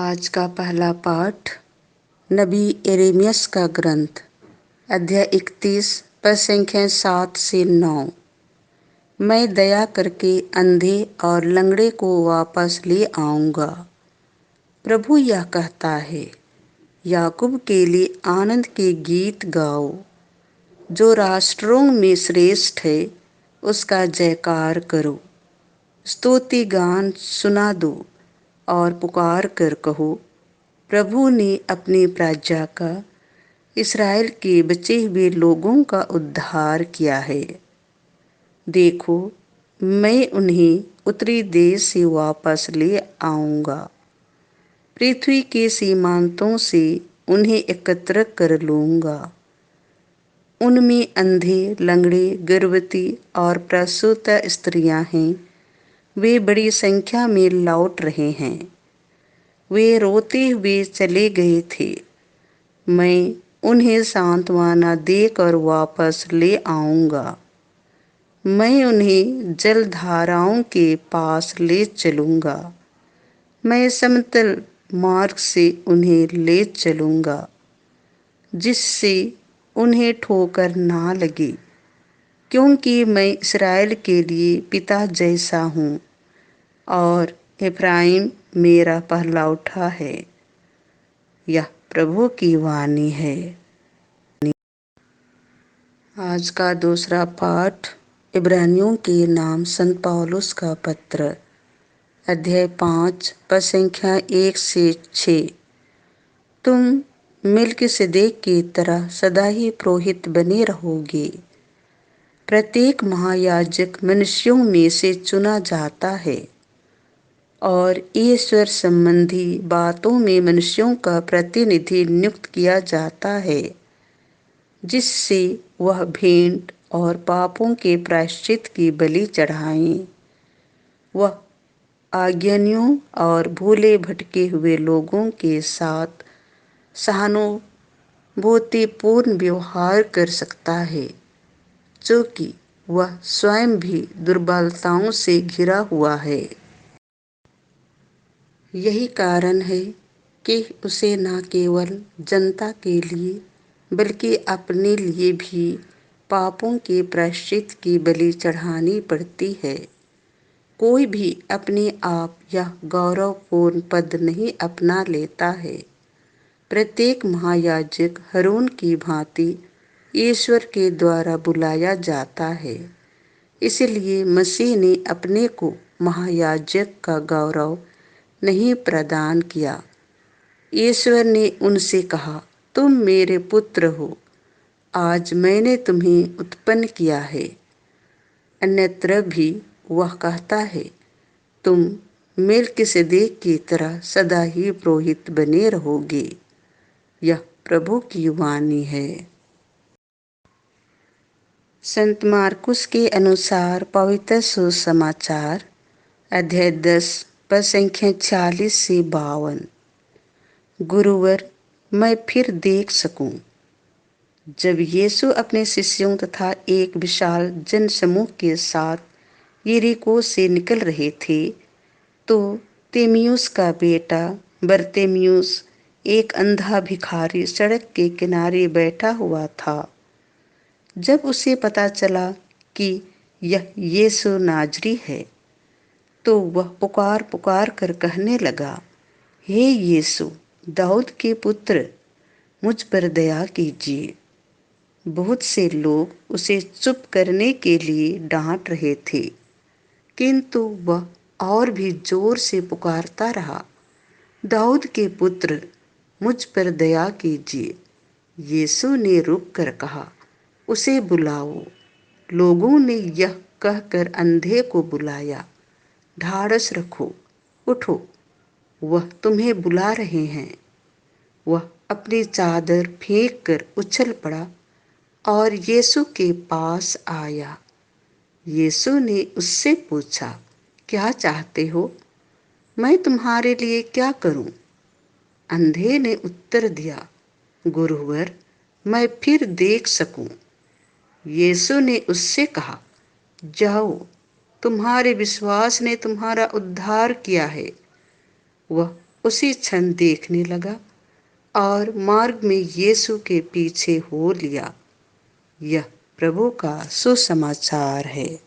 आज का पहला पाठ नबी यिर्मयाह का ग्रंथ अध्याय 31 पद संख्या 7 से 9। मैं दया करके अंधे और लंगड़े को वापस ले आऊंगा। प्रभु यह कहता है, याकूब के लिए आनंद के गीत गाओ। जो राष्ट्रों में श्रेष्ठ है उसका जयकार करो। स्तुति गान सुना दो और पुकार कर कहो, प्रभु ने अपनी प्रजा का, इस्राएल के बचे हुए लोगों का उद्धार किया है। देखो, मैं उन्हें उत्तरी देश से वापस ले आऊंगा। पृथ्वी के सीमांतों से उन्हें एकत्र कर लूंगा। उनमें अंधे, लंगड़े, गर्भवती और प्रसूता स्त्रियां हैं। वे बड़ी संख्या में लौट रहे हैं। वे रोते हुए चले गए थे। मैं उन्हें सांत्वना देकर वापस ले आऊंगा। मैं उन्हें जलधाराओं के पास ले चलूंगा। मैं समतल मार्ग से उन्हें ले चलूंगा, जिससे उन्हें ठोकर ना लगे, क्योंकि मैं इस्राएल के लिए पिता जैसा हूँ और इब्राहिम मेरा पहलौठा है। यह प्रभु की वाणी है। आज का दूसरा पाठ इब्रानियों के नाम संत पौलुस का पत्र अध्याय 5 पद संख्या 1 से 6। तुम मिल्किसेदेक की तरह सदा ही पुरोहित बने रहोगे। प्रत्येक महायाजक मनुष्यों में से चुना जाता है और ईश्वर संबंधी बातों में मनुष्यों का प्रतिनिधि नियुक्त किया जाता है, जिससे वह भेंट और पापों के प्रायश्चित की बलि चढ़ाएं। वह अज्ञानियों और भूले भटके हुए लोगों के साथ सहानुभूतिपूर्ण व्यवहार कर सकता है, जो कि वह स्वयं भी दुर्बलताओं से घिरा हुआ है। यही कारण है कि उसे न केवल जनता के लिए बल्कि अपने लिए भी पापों के प्रायश्चित की बलि चढ़ानी पड़ती है। कोई भी अपने आप यह गौरवपूर्ण पद नहीं अपना लेता है। प्रत्येक महायाजक हारून की भांति ईश्वर के द्वारा बुलाया जाता है। इसलिए मसीह ने अपने को महायाजक का गौरव नहीं प्रदान किया। ईश्वर ने उनसे कहा, तुम मेरे पुत्र हो, आज मैंने तुम्हें उत्पन्न किया है। अन्यत्र भी वह कहता है, तुम मिल्किसेदेक की तरह सदा ही पुरोहित बने रहोगे। यह प्रभु की वाणी है। संत मार्कुस के अनुसार पवित्र सुसमाचार अध्याय 10 पद संख्या 40 से 52। गुरुवर, मैं फिर देख सकूं। जब यीशु अपने शिष्यों तथा एक विशाल जनसमूह के साथ यरीको से निकल रहे थे, तो तिमियुस का बेटा बरतिमियुस, एक अंधा भिखारी, सड़क के किनारे बैठा हुआ था। जब उसे पता चला कि यह यीशु नाजरी है, तो वह पुकार पुकार कर कहने लगा, हे यीशु, दाऊद के पुत्र, मुझ पर दया कीजिए। बहुत से लोग उसे चुप करने के लिए डांट रहे थे, किंतु वह और भी जोर से पुकारता रहा, दाऊद के पुत्र, मुझ पर दया कीजिए। यीशु ने रुक कर कहा, उसे बुलाओ। लोगों ने यह कहकर अंधे को बुलाया, ढाढ़स रखो, उठो, वह तुम्हें बुला रहे हैं। वह अपनी चादर फेंक कर उछल पड़ा और यीशु के पास आया। यीशु ने उससे पूछा, क्या चाहते हो? मैं तुम्हारे लिए क्या करूं? अंधे ने उत्तर दिया, गुरुवर, मैं फिर देख सकूं। यीशु ने उससे कहा, जाओ, तुम्हारे विश्वास ने तुम्हारा उद्धार किया है। वह उसी क्षण देखने लगा और मार्ग में यीशु के पीछे हो लिया। यह प्रभु का सुसमाचार है।